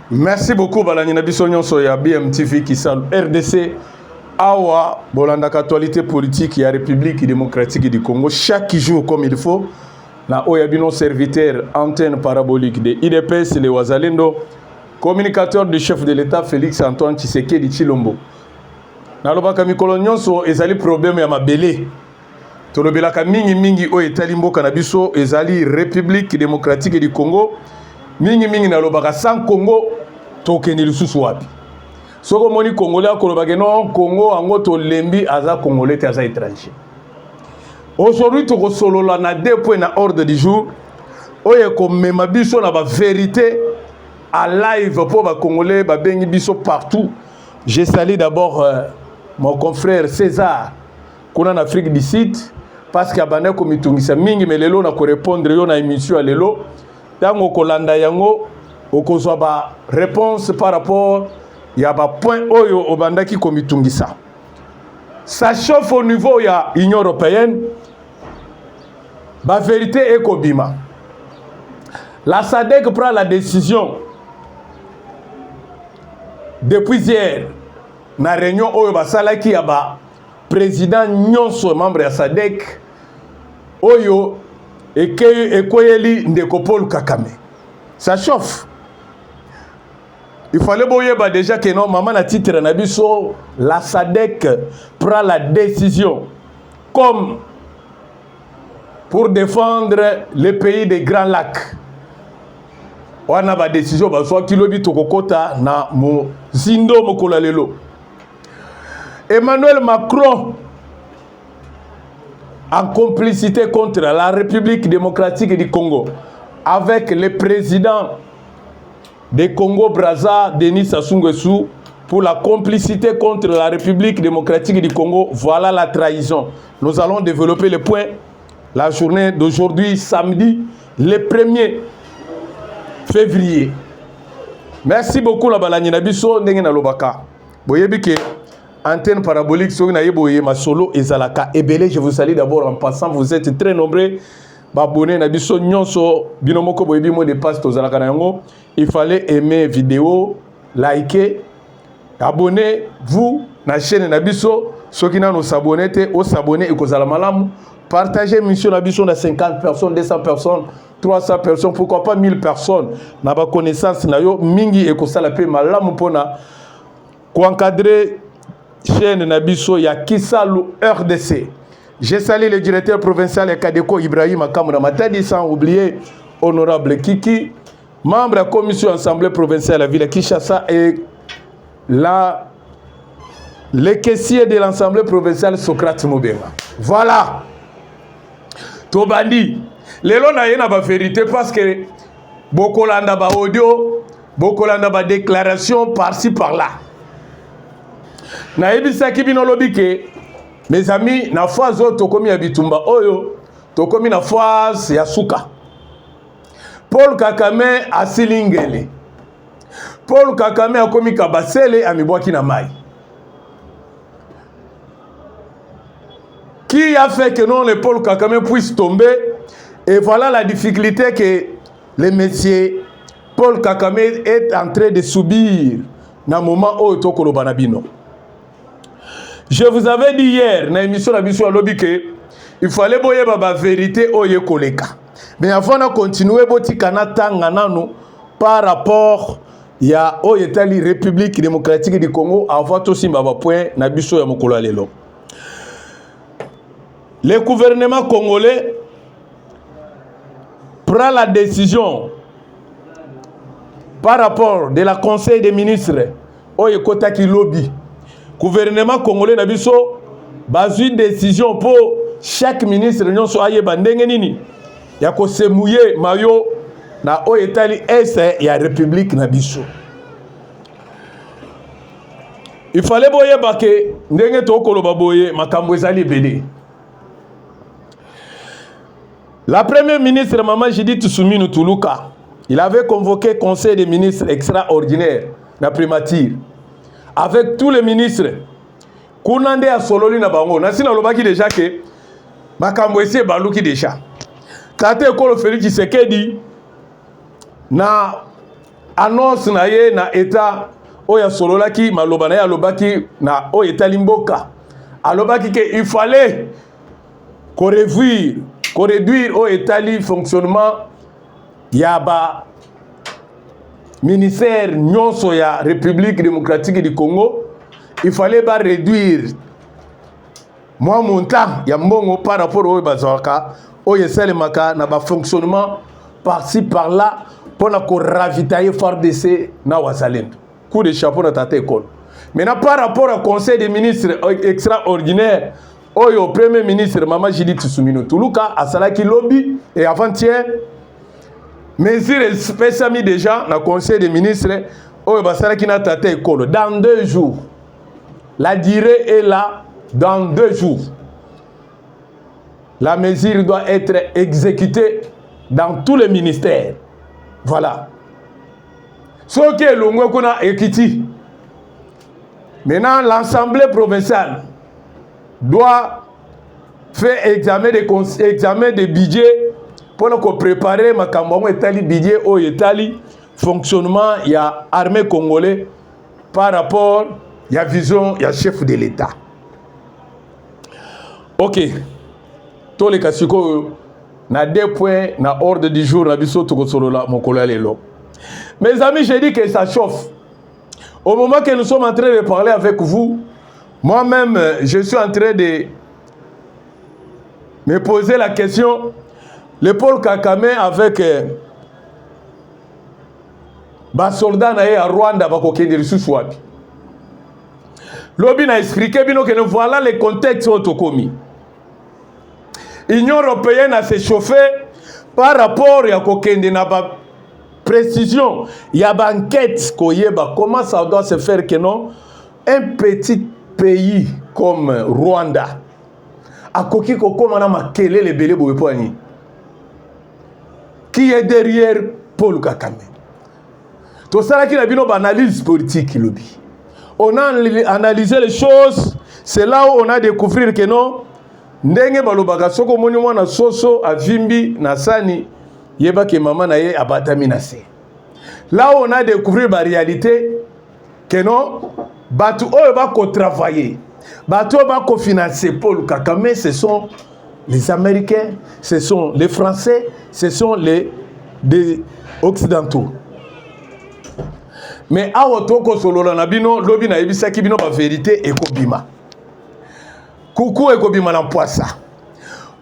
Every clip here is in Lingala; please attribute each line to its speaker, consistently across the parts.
Speaker 1: Merci beaucoup Balanina Bissonyon Soya BMTV qui sal RDC Awa Bolanda actualité politique ya République démocratique du Congo chaque jour comme il faut na Oyabino serviteur antenne parabolique de IDPS le Wazalendo communicateur du chef de l'État Félix Antoine Tshisekedi Tshilombo na lobaka mikolo nyonso ezali problème ya mabele tolobelaka mingi o etali mboka na biso ezali République démocratique du Congo mingi na lobaka sans Congo tokeni lisusu wapi soko moni congolais akolobaka non Congo ango to lembi aza congolais te aza étranger. Aujourd'hui tokosolola na deux points na ordre du jour oye komema biso na ba vérité à live pour ba congolais ba bengi biso partout. Je salue d'abord mon confrère César kuna en Afrique du Sud parce que abane ko mitungisa mingi melelo na ko répondre yo na émission lelo tango kolanda yango okozwa ba réponse par rapport ya ba point oyo obandaki komitungisa. Ça chauffe au niveau ya Union européenne. Ba vérité est kobima. La SADC prend la décision depuis hier na réunion oyo basalaki ya ba président nyonso membre ya SADC oyo ekoyeli ndeko Paul Kagame. Ça chauffe. Il fallait boyeba déjà que non maman na titre na biso la SADC prend la décision comme pour défendre les pays des Grands Lacs. On a ba décision ba so kilobi tokokota na mo zindo mokola lelo. Emmanuel Macron en complicité contre la République démocratique du Congo avec le président de Congo-Brazza, Denis Sassou Nguesso, pour la complicité contre la République démocratique du Congo. Voilà la trahison. Nous allons développer le point la journée d'aujourd'hui, samedi, le 1er février. Merci beaucoup la balanina biso ndenge na lobaka. Boyebi ke antenne parabolique so na yeboye ma solo ezalaka ebele. Je vous salue d'abord en passant, vous êtes très nombreux. Abonné na biso nyonso binomoko boyebi mo de passe tozalaka na yango. Il fallait aimer vidéo, liker, abonnez-vous na chaîne na biso. Ceux qui n'ont s'abonné te au s'abonner et kozala malamu. Partagez mission na biso na 50 personnes, 200 personnes, 300 personnes, pourquoi pas 1000 personnes. Na ba connaissance na yo mingi et kosala pe malamu pona ko encadrer chaîne na biso ya Kisalu RDC. Je salue le directeur provincial et Kadeko Ibrahim Akamuna Matadi, sans oublier honorable Kiki, membre de la commission assemblée provinciale de la ville de Kinshasa et le caissier de l'assemblée provinciale Socrate Mobenga. Voilà. Tobandi. Lelo na yena ba vérité parce que bokolanda ba audio, bokolanda ba déclaration par-ci par-là. Na ebisa kibino lobike. Mes amis, na phase oyo tokomi ya bitumba oyo, tokomi na phase ya suka. Paul Kagame asilingele. Paul Kagame akomi kabasele amibwaki na mai. Qui a fait que non le Paul Kagame puisse tomber? Et voilà la difficulté que le monsieur Paul Kagame est en train de subir na moment oyo tokoloba na bino. Je vous avais dit hier, dans l'émission de la lobby, il fallait boyer la vérité au Yekoleka. Mais avant de continuer, par rapport à la République démocratique du Congo, avant tout si point Nabiso ya mokolo lelo. Le gouvernement congolais prend la décision par rapport de la Conseil des ministres au Yekotaki lobby. Gouvernement congolais na biso bazui décision pour chaque ministre nyonso ayeba ndenge nini ya ko se mouiller mayo na o etali est ya république na biso. Il fallait boyeba ke ndenge to koloba boye makambo ezali belé. La première ministre maman Judith Suminwa Tuluka, il avait convoqué conseil des ministres extraordinaire na primature. Avec tous les ministres, Kounande a sololi na bango. Nasina lobaki déjà que makambo esi baluki déjà. Kate ekolo Félix Tshisekedi na annonce na ye na état oya sololaki maloba na ye alobaki na oya etali mboka alobaki que il fallait qu'on réduire oya etali fonctionnement ya ba ministère nyonso ya République démocratique du Congo. Il fallait pas réduire moi montant ya mbongo par rapport au bazaka au yeselemaka na ba fonctionnement par-ci par-là pour na ko ravitailler FARDC na Wazalendo. Coup de chapeau na tata école. Maintenant par rapport au conseil des ministres extraordinaire au premier ministre Mama Judith Suminwa Tuluka asalaki lobby et avant-hier mesure spécialement déjà dans le conseil des ministres au basalaki na tata école dans 2 jours. La durée est là dans 2 jours. La mesure doit être exécutée dans tous les ministères. Voilà. Ce qui est le moins qu'on a équité. Maintenant, l'Assemblée provinciale doit faire examen de budget pour nous préparer ma campagne etali budget au etali fonctionnement il y a armée congolaise par rapport il y a vision il y a chef de l'État. OK. Tous les cas na 2 points na ordre du jour na biso tokosolola mokolo ya lelo. Mes amis, j'ai dit que ça chauffe. Au moment que nous sommes en train de parler avec vous, moi-même je suis en train de me poser la question. Le Paul Kagame avec bas soldat na à Rwanda bakokende lisusu wapi. Lobi na expliqué bino que voilà le contexte autocomi. L'Union européenne a s'échauffé par rapport à kokende na ba précision, il y a ba enquête koyeba comment ça doit se faire que non un petit pays comme Rwanda akoki kokoma na makele le belé boyepani. Qui est derrière Paul Kagame? Tout ça qui n'a pas d'analyse politique. On a analysé les choses. C'est là où on a découvert que non. Ndenge balobaka soko moni mwana soso avimbi na sani yeba ke mama na ye abatami na se. Là où on a découvert la réalité que non batu oyo ba ko travailler. Batu ba ko financer Paul Kagame, ce sont les Américains, ce sont les Français, ce sont les Occidentaux. Mais à Otoko Solola Nabino, Lobi na Ebisa Kibino, la vérité est Kobima. Coucou et Kobima Nampoisa.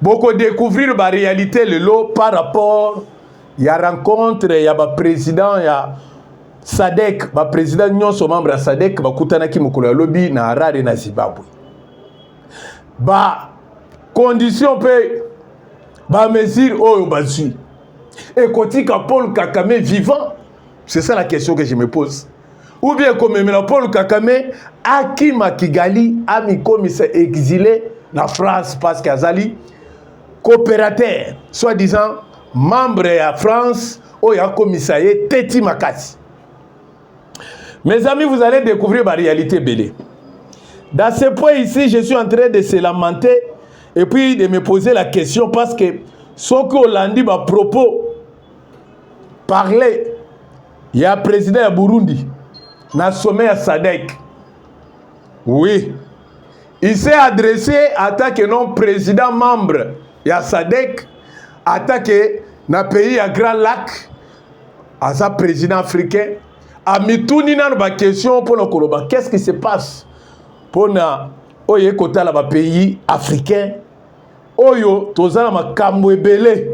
Speaker 1: Beaucoup découvrir la réalité le lot par rapport il y a rencontre, il y a le président, il y a Sadek, le président Nyon, son membre à Sadek, il y a Kutanaki Mokolo Lobi na Harare na Zimbabwe. Ba condition peut ba mesure au bazui. Et quand Paul Kagame vivant, c'est ça la question que je me pose. Ou bien comme Paul Kagame Aki Makigali a mis commissaire exilé en France parce qu'Azali coopérateur, soi-disant membre de la France, ou il y a commissariat Teti Makasi. Mes amis, vous allez découvrir la réalité belée. Dans ce point ici, je suis en train de se lamenter et puis de me poser la question parce que ce que Hollandi à propos parlait, il y a un président de Burundi, dans le sommet à Sadek. Oui. Il s'est adressé à tant que non président membre de Sadek, à tant que dans le pays à Grand Lac, à sa président africain, a mis tout une question pour le Koloba. Qu'est-ce qui se passe pour le pays africain? Oyo, tozala makambo ebele.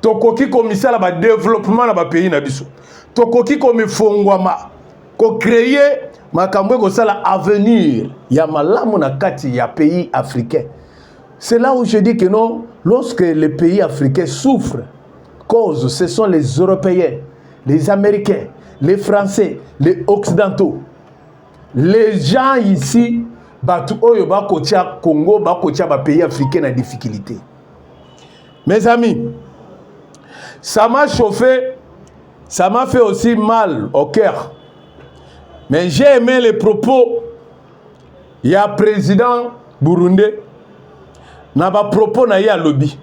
Speaker 1: Tokoki commissaire la développement dans le pays nabiso. Tokoki comme fongwama. Ko créer makambo ko sala avenir ya malamu na kati ya pays africain. C'est là où je dis que non, lorsque les pays africains souffrent, cause ce sont les Européens, les Américains, les Français, les Occidentaux. Les gens ici batu oyo ba kotia Congo ba kotia ba pays africain en difficulté. Mes amis, ça m'a chauffé, ça m'a fait aussi mal au cœur. Mais j'ai aimé les propos. Il y a un président burundais, n'a pas propos na ya lobby.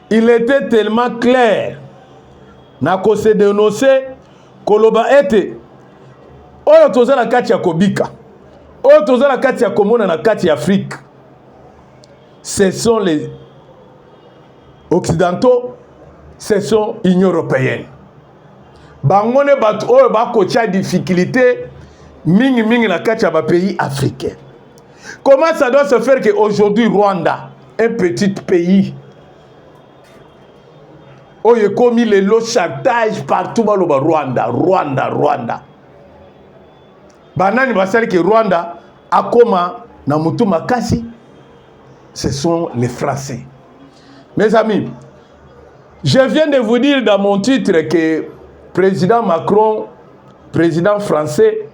Speaker 1: Il était tellement clair, n'a qu'à se dénoncer koloba ete oyo toza na kati ya kobika oyo toza na kati ya komona na kati ya Afrique, ce sont les occidentaux, ce sont l'Union européenne. Bangone bat oyo bakotia difficulté mingi na kati ya ba pays africains. Comment ça doit se faire qu'aujourd'hui Rwanda, un petit pays, oyo komi le lot chantage partout baloba Rwanda. Banani basali que Rwanda akoma na mutu makasi, ce sont les Français. Mes amis, je viens de vous dire dans mon titre que président Macron, président français,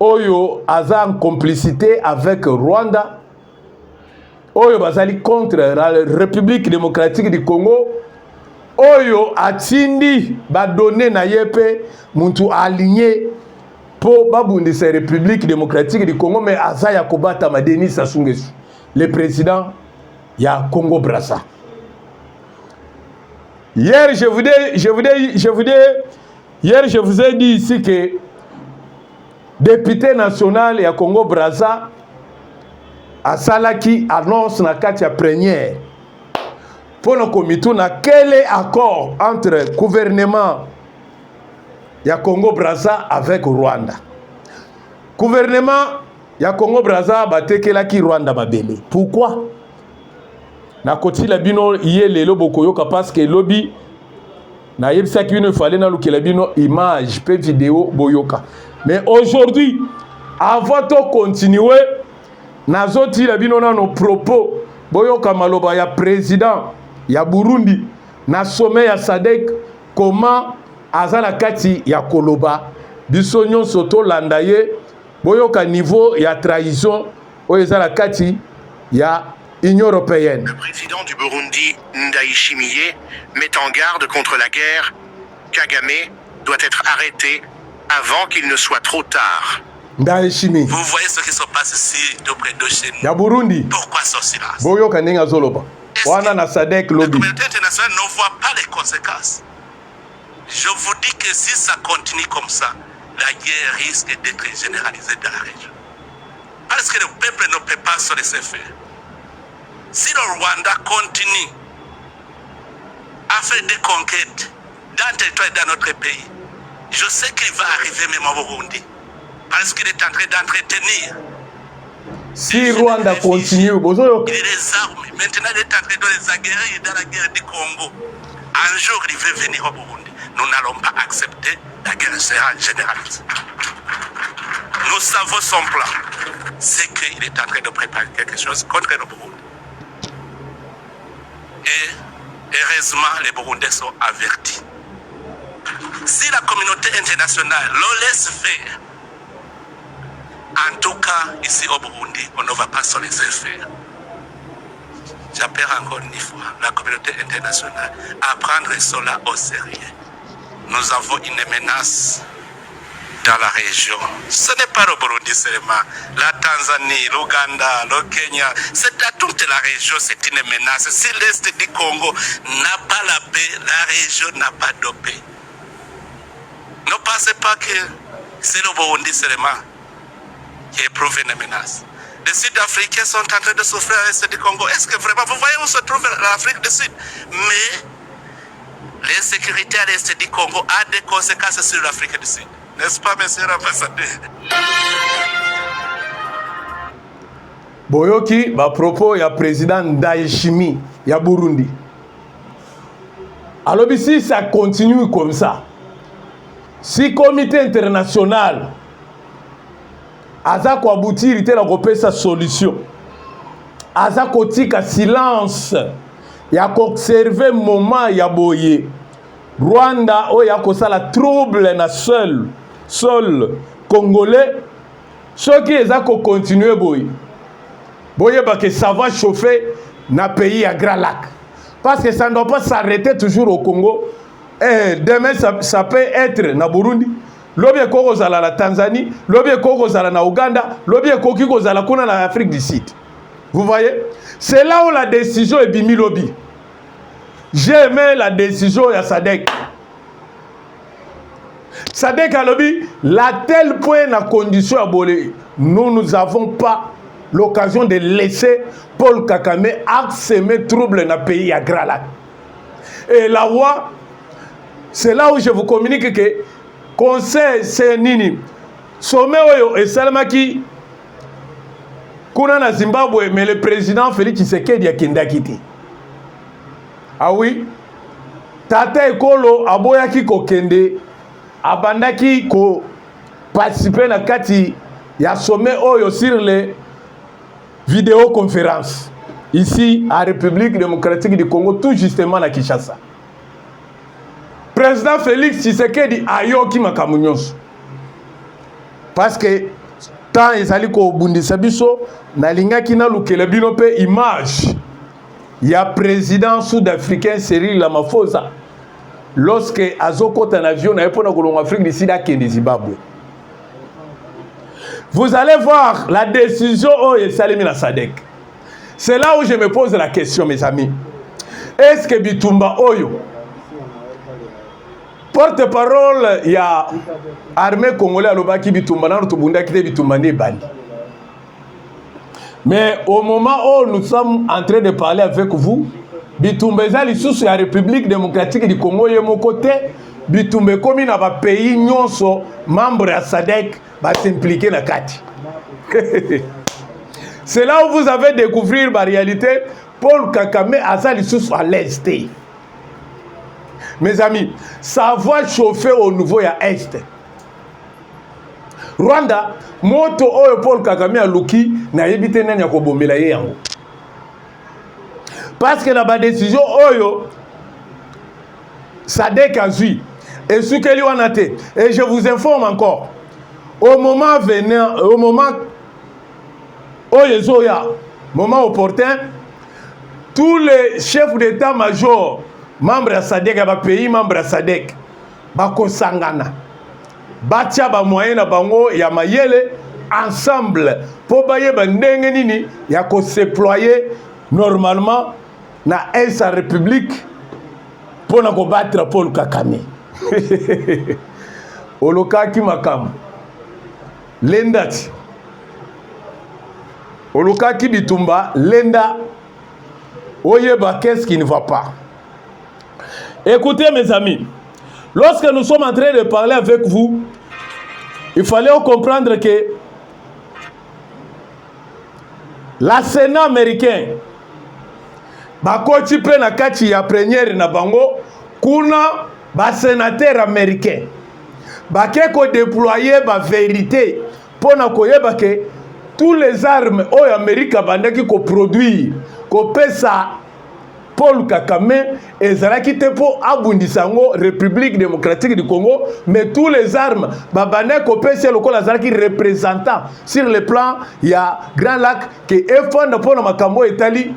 Speaker 1: Oyo aza en complicité avec Rwanda, Oyo bazali contre la République démocratique du Congo, Oyo atindi ba donné na yepe muntu aligné pour babundi sa République démocratique du Congo, mais aza ya kobata ma Denis Sassou Nguesso, le président ya Congo Brazza. Hier je vous ai dit ici que député national ya Congo Brazza asalaki annonce na kati ya première pour le comité na quel est accord entre gouvernement ya Congo Brazza avec Rwanda. Gouvernement ya Congo Brazza batekelaki Rwanda mabele. Pourquoi? Na koti la bino yé lelo bokoyoka parce que lobby na yebisaki bino fallait na lukela bino image pe vidéo boyoka. Mais aujourd'hui, avant de continuer, nazoti la bino na nos propos boyoka maloba ya président ya Burundi na sommet ya SADC comment azala kati ya koloba biso nyonso to landa ye boyoka niveau ya trahison oyo ezala kati ya Union européenne.
Speaker 2: Le président du Burundi, Ndayishimiye, met en garde contre la guerre. Kagame doit être arrêté avant qu'il ne soit trop tard.
Speaker 1: Ndayishimiye.
Speaker 2: Vous voyez ce qui se passe ici, près de chez nous.
Speaker 1: Ya Burundi.
Speaker 2: Pourquoi ce silence?
Speaker 1: Boyoka ninga zoloba. Wana na SADC lobby.
Speaker 2: La communauté internationale ne voit pas les conséquences. Je vous dis que si ça continue comme ça, la guerre risque d'être généralisée dans la région. Parce que le peuple ne peut pas se laisser faire. Si le Rwanda continue à faire des conquêtes dans le territoire et dans notre pays, je sais qu'il va arriver même au Burundi. Parce qu'il est en train d'entretenir.
Speaker 1: Si Rwanda continue,
Speaker 2: il a des armes. Maintenant, il est en train de les aguerrir dans la guerre du Congo. Un jour, il veut venir au Burundi. Nous n'allons pas accepter la guerre généralisée. Nous savons son plan. C'est qu'il est en train de préparer quelque chose contre le Burundi. Et heureusement, les Burundais sont avertis. Si la communauté internationale le laisse faire, en tout cas, ici au Burundi, on ne va pas se laisser faire. J'appelle encore une fois la communauté internationale à prendre cela au sérieux. Nous avons une menace dans la région. Ce n'est pas le Burundi seulement. La Tanzanie, l'Ouganda, le Kenya, c'est à toute la région, c'est une menace. Si l'Est du Congo n'a pas la paix, la région n'a pas de paix. Ne pensez pas que c'est le Burundi seulement qui éprouve une menace. Les Sud-Africains sont en train de souffrir à l'Est du Congo. Est-ce que vraiment, vous voyez où se trouve l'Afrique du Sud? Mais l'insécurité à l'Est du Congo a des conséquences sur l'Afrique du Sud. N'est-ce pas, monsieur l'ambassadeur?
Speaker 1: Boyoki, ba propos ya président Ndayishimiye ya Burundi. Alors si ça continue comme ça, si comité international aza ko aboutir te la kopesa solution, aza kotika silence ya observer moment ya boye, Rwanda o ya kosala trouble na seul Congolais, ceux qui eza ko continuer boye que ça va chauffer na pays à Grand Lac, parce que ça ne doit pas s'arrêter toujours au Congo. Et demain ça peut être na Burundi, lobby koko zala la Tanzanie, lobby koko zala na Ouganda, lobby koko zala kuna na Afrique du Sud. Vous voyez, c'est là où la décision est bimi lobby. J'ai aimé la décision ya SADC. Sadek Alobi, la tel point la condition à Bolé, nous n'avons pas l'occasion de laisser Paul Kagame semer trouble dans le pays à Grand Lac. Et la loi, c'est là où je vous communique que conseil c'est nini. Sommet oyo et Salamaki kuna na Zimbabwe, mais le président Félix Tshisekedi a kindakiti. Ah oui, Tata Ekolo aboyaki kokende abandaki ko participer na kati ya sommet oyo sur les vidéoconférences ici à République démocratique du Congo, tout justement à Kinshasa. Président Félix Tshisekedi ayoki makambo nyonso parce que tant ezali ko bundisa biso nalingaki na lukela bino pe image ya président sud-africain Cyril Ramaphosa lorsque azokota en avion na epona kolonga Afrique du Sud akende Zimbabwe. Vous allez voir la décision oyo Salimi na Sadek. C'est là où je me pose la question, mes amis. Est-ce que Bitumba oyo porte-parole il y a armée congolaise alobaki Bitumba na tubunda kite Bitumba ne bali. Mais au moment où nous sommes en train de parler avec vous, Bitumba ezali sous la République démocratique du Congo et mon côté Bitumba comme na ba pays nyonso membre ya SADC va s'impliquer na kati. C'est là où vous avez découvert la réalité. Paul Kagame azali sous à l'est. Mes amis, ça va chauffer au niveau ya est. Rwanda, moto oyo Paul Kagame a luki na yebite nani akobombela ye yango. Parce que la décision oyo Sadek azui et sukeli wanate. Et je vous informe encore, au moment venant, au moment oyo zoya, moment opportun, tous les chefs d'état-major membres de SADC ya ba pays membres de SADC bakosangana batia ba moyen na bango ya mayele ensemble po bayeba ndenge nini ya ko déployer normalement na sa république pour na ko battre Paul Kagame. Olokaki makam lendati olokaki Bitumba lenda oyeba qu'est-ce qui ne va pas. Écoutez mes amis, lorsque nous sommes en train de parler avec vous, il fallait comprendre que la Sénat américain bakoti pe na kati ya première na bango kuna ba sénateur américain bake ko déployer ba vérité pour na koyeba que tous les armes au Amérique bandaki ko produire ko pesa Paul Kagame ezalaki te po abundisango République démocratique du Congo, mais tous les armes babane ko pesa lokola azalaki représentant sur le plan ya Grand Lac que efanda pona makambo etali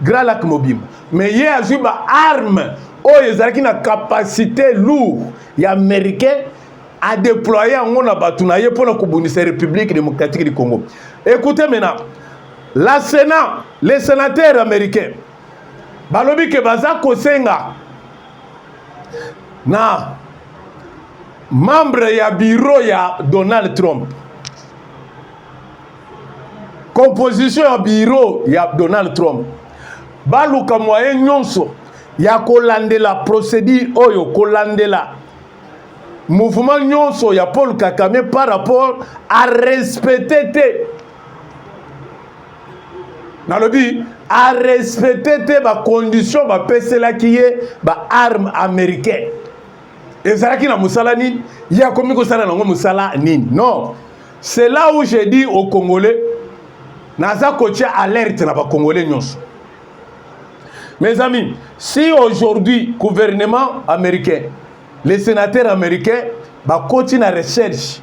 Speaker 1: Grand Lac mobile. Mais ye azui ba arme o ezalaki na capacité lourde ya américain à déployer en na batunaye pour la République démocratique du Congo. Écoutez maintenant, la Sénat, les sénateurs américains, balobi ke baza kosenga na membre ya bureau ya Donald Trump. Composition ya bureau ya Donald Trump. Baluka moyen nyonso ya kolandela procédure oyo kolandela mouvement nyonso ya Paul Kagame par rapport à respecter nalobi à respecter ba condition ba pesela qui est ba arme américaine ezalaki na musala nini ya komi ko sala nango musala nini. Non, c'est là où j'ai dit aux Congolais naza kotia alerte na ba Congolais nyonso. Mes amis, si aujourd'hui gouvernement américain, les sénateurs américains ba continue la recherche,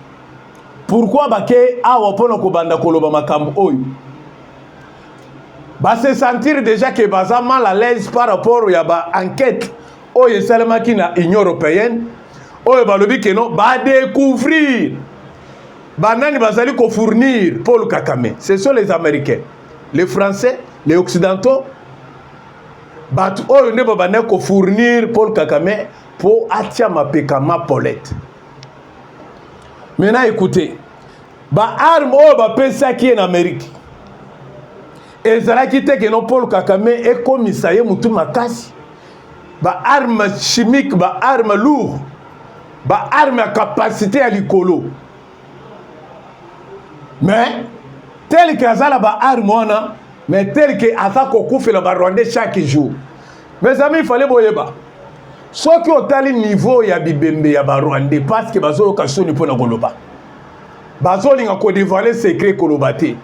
Speaker 1: pourquoi ba ke awa pona ko banda koloba makambo oyo ba se sentir déjà que baza mal à l'aise par rapport à ba enquête oyo salamaki na Union européenne oyo balobi que non ba découvrir banani bazali ko fournir Paul Kagame. Ce sont les Américains, les Français, les Occidentaux batu oyo ne ba ko fournir Paul Kagame pour atia mapeka ma Paulette. Maintenant écoutez, ba arme o ba pesa qui en Amérique. Et ça qui te que non Paul Kagame et commissaire mutu makasi. Ba arme chimique, ba arme lourd, ba arme à capacité à l'icolo. Mais tel que azala ba arme wana, mais tel que azako koufe la ba Rwandais chaque jour. Mes amis, il fallait boyeba. Ceux qui ont tel niveau ya bibembe ya ba Rwandais parce que bazo okasoni pona koloba. Bazo linga ko dévoiler secret kolobate.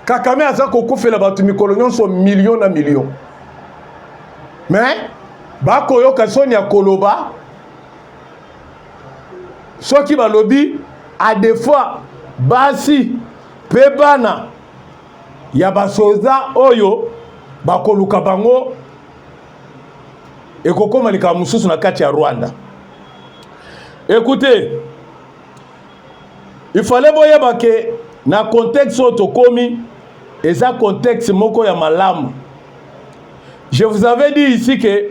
Speaker 1: Kagame azako koufe la batu mikolo sont millions na millions. Mais bako yo kasoni ya koloba. Ceux qui ba lobby à des fois basi pebana ya basoza oyo bakoluka bango ekokoma lika mususu na kati ya Rwanda. Écoutez, il fallait boyeba ke na contexte otokomi eza contexte moko ya malamu. Je vous avais dit ici que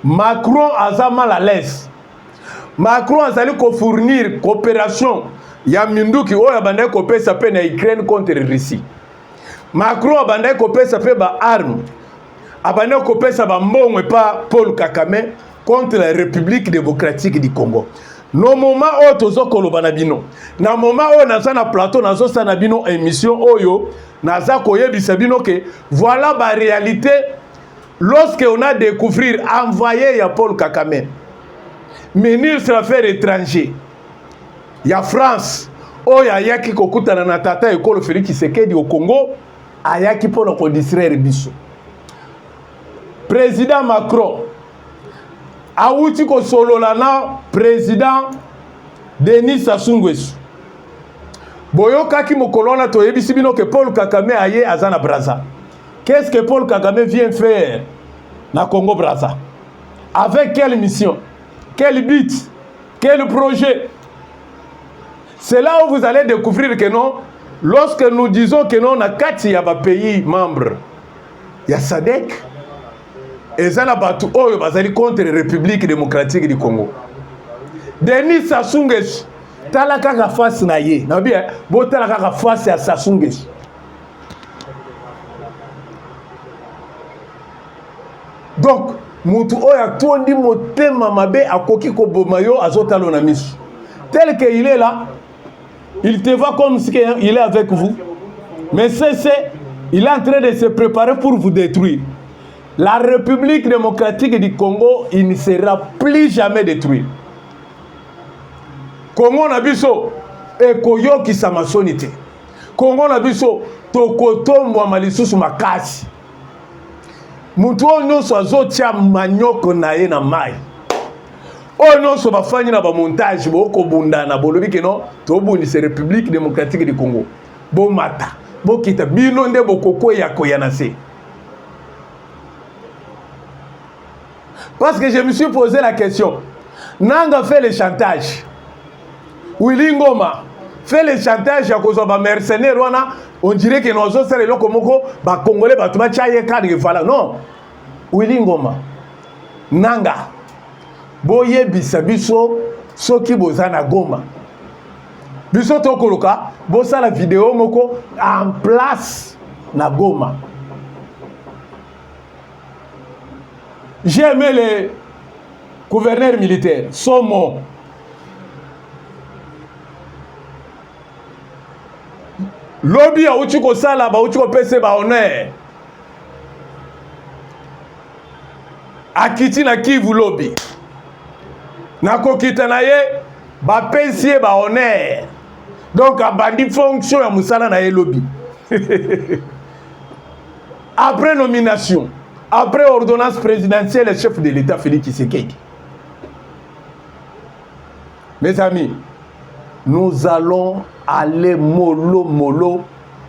Speaker 1: Macron a mal à l'aise. Macron a allé fournir coopération ya minduki oya bandai kopesa pe na Ukraine contre Russie. Macron a bandai kopesa pe ba arme. A bandai kopesa ba mbongo pa Paul Kagame contre la République démocratique du Congo. No moment o tozo kolobana bino. Na moment o naza na plateau nazo sana bino émission oyo naza koyebisa bino que voilà la réalité lorsque on a découvert envoyé ya Paul Kagame. Ministre des Affaires étrangères ya France oyo ayaki kokutana na tata ekolo Félix Tshisekedi au Congo ayaki pona ko distraire biso. Président Macron awuti ko solola na président Denis Sassou Nguesso. Boyokaki mokolona toyebisi bino que Paul Kagame aye azana Brazza. Qu'est-ce que Paul Kagame vient faire na Congo Brazza? Avec quelle mission? Quel but? Quel projet? C'est là où vous allez découvrir que non, lorsque nous disons que non, on a 4 pays membres. Il y a SADC, et ça n'a pas tout, oh, bazali contre la République démocratique du Congo. Denis Sassou Nguesso, talaka ka face na ye, na bien, bo talaka ka face à Sassou Nguesso. Donc, mutu oya tondi motema mabe akoki ko bomayo azotalo na misu. Tel que il est là, il te voit comme si il est avec vous. Mais il est en train de se préparer pour vous détruire. La République démocratique du Congo, il ne sera plus jamais détruite. Congo na biso ekoyoki samasonité. Congo na biso tokotombwa malisusu makasi. Mutu nyonso azotia manyoko na ye na mai. O nyonso bafanyi na ba montage boko bundana bolobi ke non to bundisa République démocratique du Congo. Bo mata, bo kita bino nde bokoko ya koyana se. Parce que je me suis posé la question. Nanga fait le chantage. Willy Ngoma fait le chantage à cause de mercenaires. On dirait que nous avons fait le Congolais, non. Willy Ngoma. Nanga. Boye bisabiso soki bozana Goma. Biso tokoloka, bosa la vidéo moko en place na Goma. J'ai aimé les gouverneurs militaires, Somo. Lobby a uchi ko sala ba uchi ko pese ba honneur. Akiti na Kivu lobby. Na kokita na ye ba pese ba honneur. Donc abandi fonction ya musala na ye lobby. Après nomination, après ordonnance présidentielle, le chef de l'État Félix Tshisekedi. Mes amis, nous allons aller mollo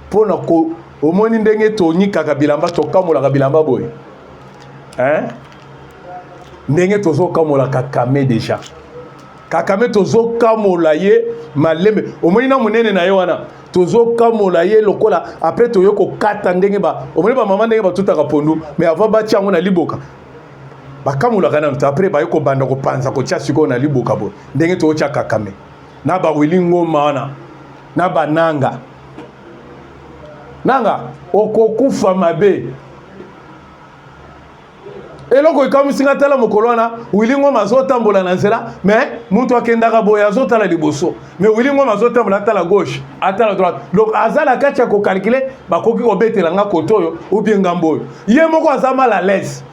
Speaker 1: pour nous omoni ndenge toni kaka bilamba tokamola ka bilamba boy. Hein? Ndenge tozo kamola Kagame déjà. Kagame tozo kamola ye malembe. Omoni na munene na ye wana. Tozo kamola ye lokola après toyo ko kata ndenge ba. Omoni ba mama ndenge ba tutaka pondu mais avant ba tiango na liboka. bakamulaka nanu te après baye kobanda kopanza kotia sikoyo na liboka boye ndenge tootya kakame na bawili ngoma wana na bananga nanga okokufa mabe eloko ekamusinga tala mokolo wana wili ngoma azotambola na nzela mais mutu akendaka boye azotala liboso mais wili ngoma azotambola atala gauche atala droite donc aza na kati ya kokalkule bakoki kobetela nga kote oyo ubie ngambo oyo ye moko aza mal à l'aise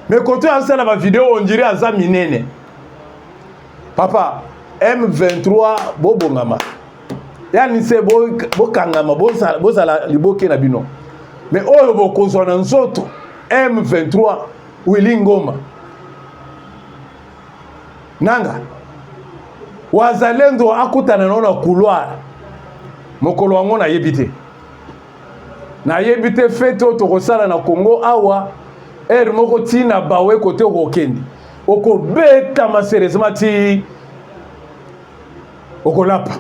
Speaker 1: mais kote oyo azosala bavideo ondiri aza minene papa M23 bobongama yani se bokangama bozala liboke na bino mais oyo bokozwa na nzoto M23 Willy Ngoma nanga wazalendo akutana naona couloir mokolo wango na yebite feto tokosala na Congo awa moko tina bawe kote okokende okobeta maserezema ti okolapa.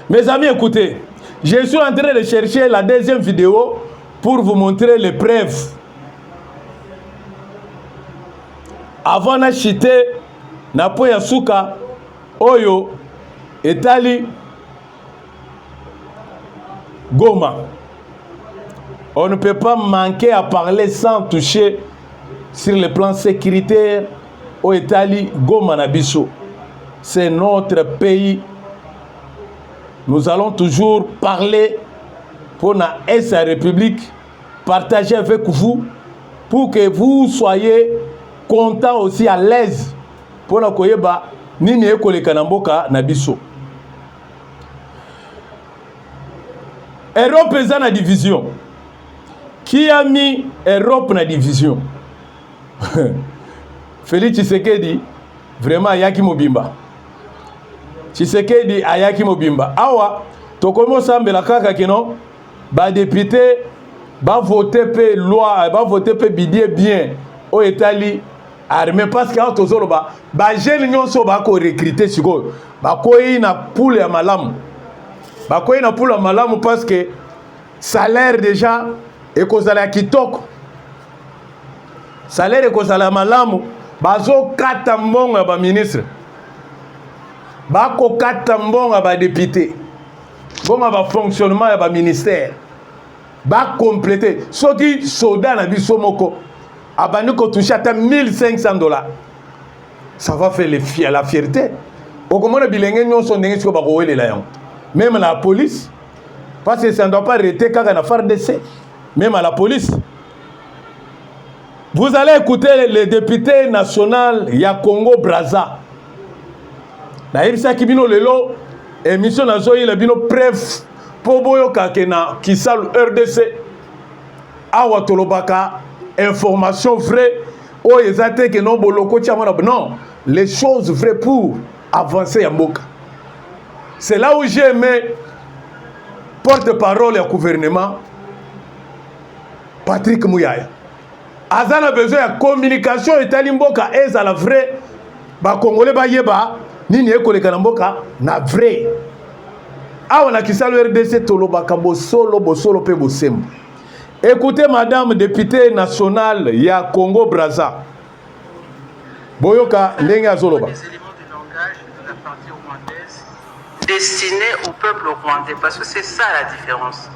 Speaker 1: Mes amis, écoutez, je suis en train de chercher la deuxième vidéo pour vous montrer les preuves. Avant na chité na po ya suka oyo etali Goma. On ne peut pas manquer à parler sans toucher sur le plan sécuritaire au etali Goma na biso. C'est notre pays. Nous allons toujours parler pour la SA République, partager avec vous pour que vous soyez content aussi à l'aise pour na koyeba nini ekoleka na mboka na biso. Europe eza na division. Qui a mis Europe na division? Félix Tshisekedi vraiment ayaki mobimba. Tshisekedi ayaki mobimba. Awa tokomo sambela kaka kino ba député ba voter pe loi, ba voter pe bidie bien au Italie armée parce que tozolo ba jeune nyonso ba ko recruter siko ba koyi na poule ya malamu. Ba koyi na poule ya malamu parce que salaire déjà ekozala kitoko. Salaire ekozala malamu bazo kata mbongo ya ba ministre. Bako kata mbongo ya ba député. Mbongo ya ba fonctionnement ya ba ministère. Ba compléter soki soda na biso moko abandi ko toucher ata $1,500. Ça va faire la fierté. Okomona bilenge nyonso ndenge siko bako welela yango. Même la police parce que ça ne doit pas arrêter kaka na FARDC. Même à la police. Vous allez écouter le député national ya Congo Brazza. Na yebisa kibino lelo émission na zoyi la bino preuve po boyoka kena kisalu RDC awa tolobaka information vraie o ezate ke no boloko tiamona non les choses vraies pour avancer ya mboka. C'est là où j'ai aimé porte-parole ya gouvernement Patrick Muyaya. Azana besoin de communication etali mboka ezala vrai ba congolais ba yeba nini ekoleka na mboka na vrai. Awa na kisalo RDC tolobaka bosolo pe bosembo. Écoutez madame députée nationale ya Congo Brazza. Boyoka ndenge azoloba.
Speaker 3: Les éléments de langage de la partie rwandaise destinés au peuple rwandais parce que c'est ça la différence.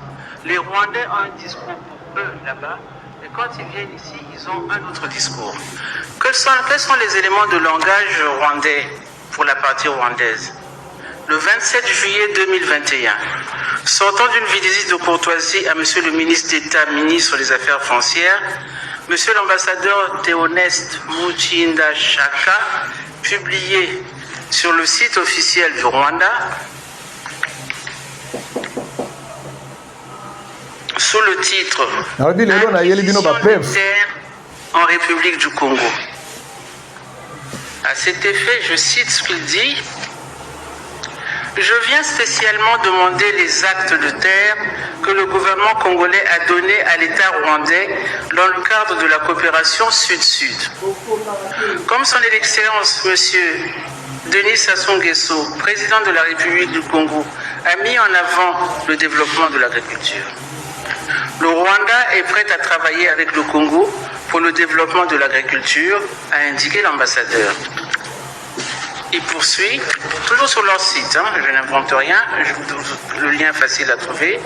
Speaker 3: Les Rwandais ont un discours pour eux là-bas. Et quand ils viennent ici, ils ont un autre discours. Quels sont les éléments de langage rwandais pour la partie rwandaise? Le 27 juillet 2021, sortant d'une visite de courtoisie à Monsieur le ministre d'État, ministre des Affaires foncières, Monsieur l'ambassadeur Théoneste Muchinda Chaka, publié sur le site officiel du Rwanda, sous le titre Acquisition de terre en République du Congo. À cet effet, je cite ce qu'il dit. Je viens spécialement demander les actes de terre que le gouvernement congolais a donnés à l'État rwandais dans le cadre de la coopération Sud-Sud. Comme son Excellence, M. Denis Sassou Nguesso, président de la République du Congo, a mis en avant le développement de l'agriculture. Le Rwanda est prêt à travailler avec le Congo pour le développement de l'agriculture, a indiqué l'ambassadeur. Il poursuit, toujours sur leur site, je n'invente rien, le lien est facile à trouver.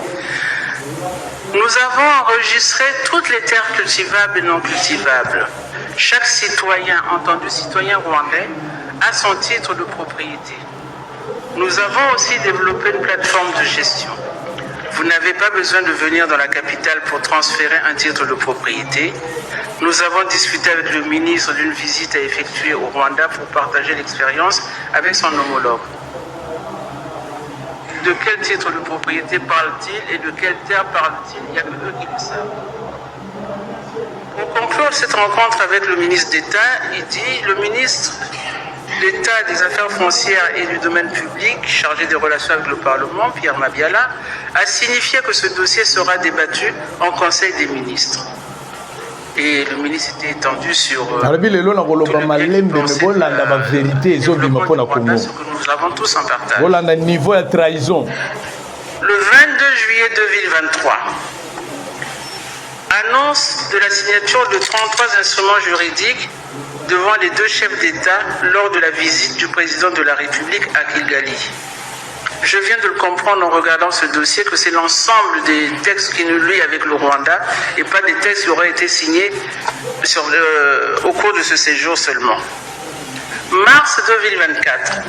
Speaker 3: Nous avons enregistré toutes les terres cultivables et non cultivables. Chaque citoyen, entendu citoyen rwandais, a son titre de propriété. Nous avons aussi développé une plateforme de gestion. Vous n'avez pas besoin de venir dans la capitale pour transférer un titre de propriété. Nous avons discuté avec le ministre d'une visite à effectuer au Rwanda pour partager l'expérience avec son homologue. De quel titre de propriété parle-t-il et de quelle terre parle-t-il? Il n'y a que eux qui le savent. Pour conclure cette rencontre avec le ministre d'État, il dit le ministre d'État des Affaires foncières et du domaine public, chargé des relations avec le Parlement, Pierre Mabiala, a signifié que ce dossier sera débattu en Conseil des ministres. Et le ministre était étendu sur tout le bien ce que nous avons tous en partage.
Speaker 1: Niveau de trahison.
Speaker 3: Le 22 juillet 2023, annonce de la signature de 33 instruments juridiques devant les deux chefs d'État lors de la visite du président de la République à Kigali. Je viens de le comprendre en regardant ce dossier que c'est l'ensemble des textes qui nous lient avec le Rwanda et pas des textes qui auraient été signés au cours de ce séjour seulement. Mars 2024,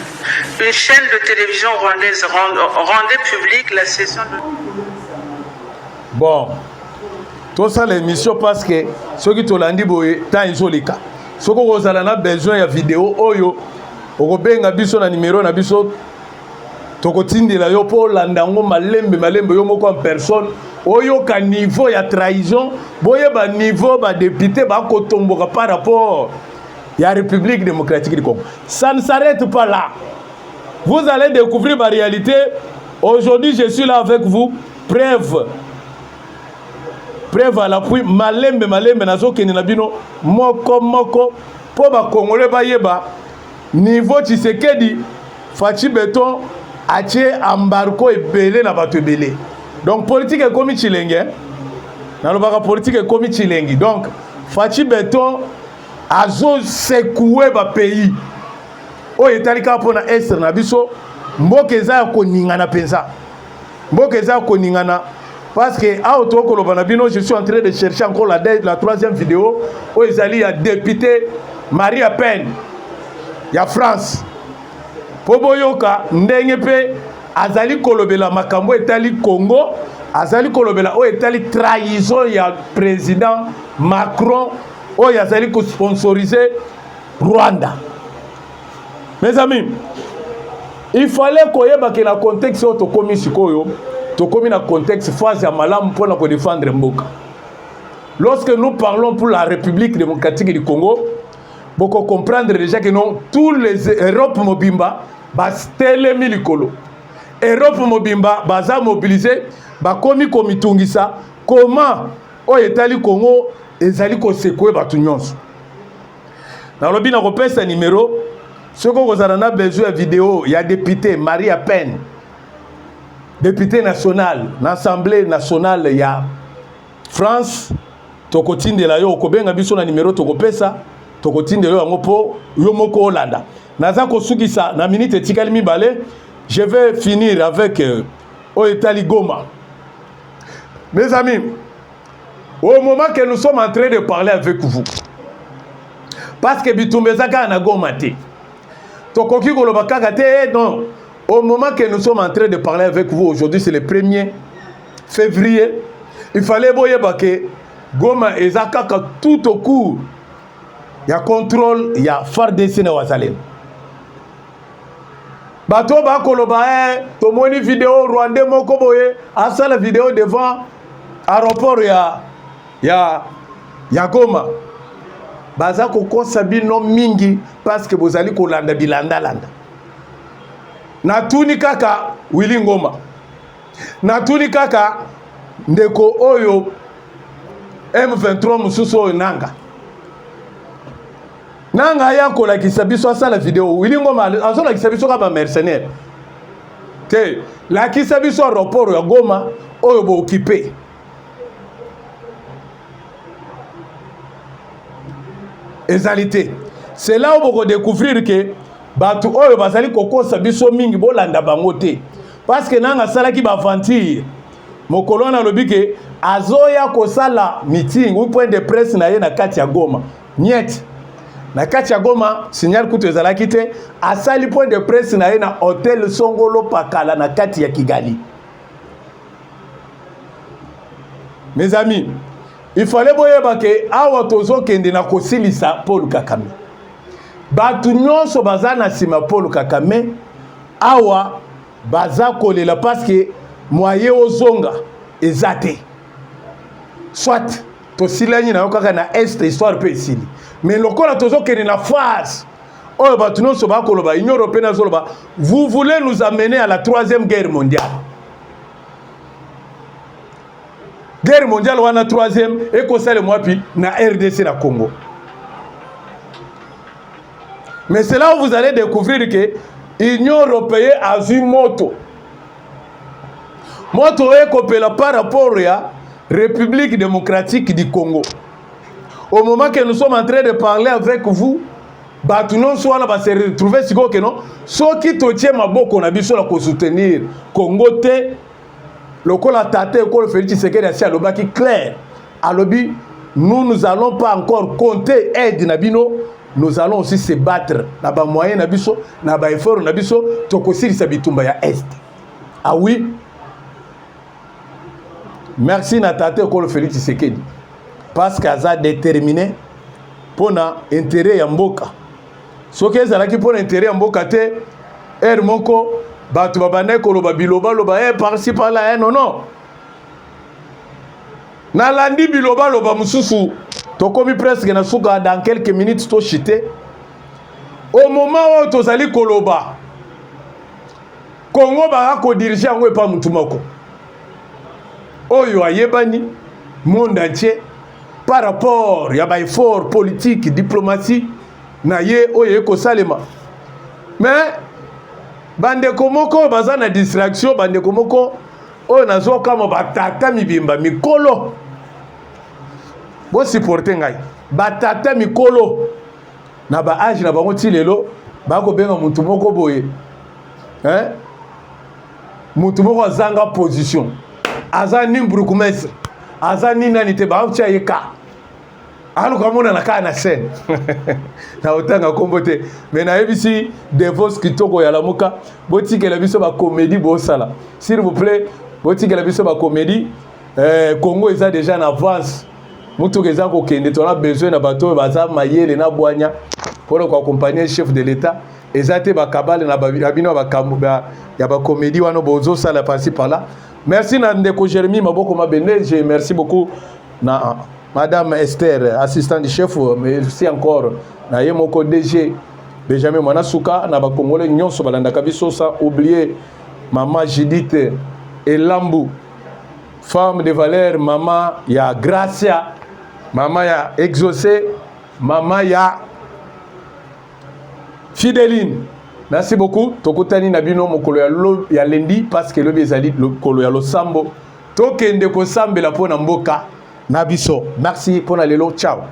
Speaker 3: une chaîne de télévision rwandaise rendait publique la session de...
Speaker 1: Bon, tout ça l'émission parce que ceux qui t'ont dit tant ils ont les cas. Ceux qui ont besoin de vidéo, oyo, okobenga biso na numéro na biso. Tokotindela yo po landango malembe yo moko en personne oyo ka niveau ya trahison boye ba niveau ba député ba kotomboka par rapport ya République démocratique du Congo. Ça ne s'arrête pas là. Vous allez découvrir ma réalité. Aujourd'hui, je suis là avec vous. Preuve à l'appui malembe nazo kenina bino moko po ba Congolais ba yeba niveau Tshisekedi Fachi Beton atie embargo ebele na bato ebele. Donc politique ekomi chilenge. Nalobaka politique ekomi chilengi. Donc Fachi Beton azo secouer ba pays. O etalika pona Esther na biso mboka eza ko ningana pensa. Mboka eza ko ningana parce que auto koloba na bino je suis en train de chercher encore la troisième vidéo où ezali ya député Marie Le Pen ya France. Poboyoka ndenge pe azali kolobela makambo etali Congo, azali kolobela o etali trahison ya président Macron o azali ko sponsoriser Rwanda. Mes amis, il fallait koyeba que la contexte auto komi sikoyo, to komi na contexte phase ya malamu pona ko défendre mboka. Lorsque nous parlons pour la République démocratique du Congo, beaucoup comprendre déjà que non tous les Europe mobimba bastele milikolo. Europe mobimba baza mobilisé bakomi komitungisa comment o etali Congo ezali ko sekwe batu nyonso. Na lobi na kopesa numéro ce que vous avez besoin de vidéo, il y a député Marie Le Pen, député national, l'Assemblée nationale, il y a France, tokotine de la yo kobenga biso na numéro tokopesa, tokotine de la ngopo yo moko Hollanda. Naza kosukisa na minute tikali mibale, je vais finir avec Oetali Goma. Mes amis, au moment que nous sommes en train de parler avec vous, parce que bitumbezaka na Goma te. Tokoki koloba kaka te, non. Au moment que nous sommes en train de parler avec vous aujourd'hui, c'est le 1er février. Il fallait boyeba que Goma ezakaka tout au cours. Il y a contrôle, il y a FARDC na Wazalem. Bato ba koloba tomoni vidéo Rwandais moko boye, asa la vidéo devant aéroport ya Goma. Baza ko konsabi no mingi parce que bozali ko landa bilanda. Na tuni kaka Willy Ngoma. Na tuni kaka ndeko oyo M23 mususu oyo nanga. Nanga ya ko la kisabiso asala vidéo Willy Ngoma azola kisabiso ka ba mercenaire. Te la kisabiso aéroport ya Goma oyo bo occupé. ezalité. C'est là où vous découvrir que batu oyo bazali kokosa biso mingi bolanda bango te. Parce que nanga sala ki ba aventure. Mokolo na lobi ke azoya kosala meeting ou point de presse na ye na kati ya Goma. Niet. Na kati ya Goma signal kutu ezalaki te asali point de presse na ye na hôtel Songolo Pakala na kati ya Kigali. Mes amis, il fallait boyeba ke awa tozo kende na kosilisa Paul Kakame. Batu nyonso baza na sima Paul Kakame awa baza kolela parce que moye ozonga ezate. Soit tosilani na yokaka na est histoire pe isili. Mais lokola tozo kende na phase oyo batu nyonso bakoloba Union européenne azoloba vous voulez nous amener à la 3e guerre mondiale. Guerre mondiale wana 3e et ko sale mwapi na RDC na Congo. Mais c'est là où vous allez découvrir que l'Union européenne a vu moto. Moto est copéla par rapport à la République démocratique du Congo. Au moment que nous sommes en train de parler avec vous, tout le monde va se retrouver si que non. Ce qui te tient ma boque, on a besoin de soutenir Congo te. Le col a tâté, le col Félix Tshisekedi a le bac clair. À l'objet, nous allons pas encore compter aide Nabino. Nous allons aussi se battre. Naba moyen nabiso, naba effort nabiso, tokosiri sabitumba ya est. Ah oui. Merci Natate Okolo Félix Tshisekedi. Parce qu'il a déterminé pour l'intérêt ya mboka. Ce qui est là pour l'intérêt ya mboka te moko batu babane koloba biloba loba par-ci par-là non non. Na landi biloba loba mususu. Tokomi presque na suka dans quelques minutes to chité. Au moment où tozali koloba Congo ba ko diriger ngo pa mutu moko. Oyo ayebani monde entier par rapport ya ba effort politique diplomatie na ye oyo ko salema. Mais bande komoko baza na distraction bande komoko oyo nazo kama batata mibimba mikolo. Bo supporter ngai batata mikolo na ba age na bango ti lelo ba ko benga mutu moko boye mutu moko azanga position azani mbrukumestre azani nani te ba ucha yeka alu kamona na kana scène na otanga kombote mais na ebisi devos kitoko ya lamuka botikela biso ba comédie bo sala s'il vous plaît botikela biso ba comédie Congo est déjà en avance. Mutu keza ko kende to na besoin na bato baza mayele na bwanya pour accompagner le chef de l'état ezate ba kabale na babino ba kamuba ya ba comédie wana bozo sala passer par là. Merci na ndeko Jérémy Maboko Mabende, merci beaucoup na madame Esther assistante du chef, merci encore na yemoko DG Benjamin Mwanasuka na ba congolais nyonso balanda kabiso sans oublier maman Judith Elambu, femme de valeur, maman ya Gracia, maman ya Exaucé, maman ya Fideline. Merci beaucoup. Tokotani nabino mokolo ya lendi parce que le bezali mokolo ya losambo. Tokende ko sambela pona mboka nabiso. Merci pona lelo. Ciao.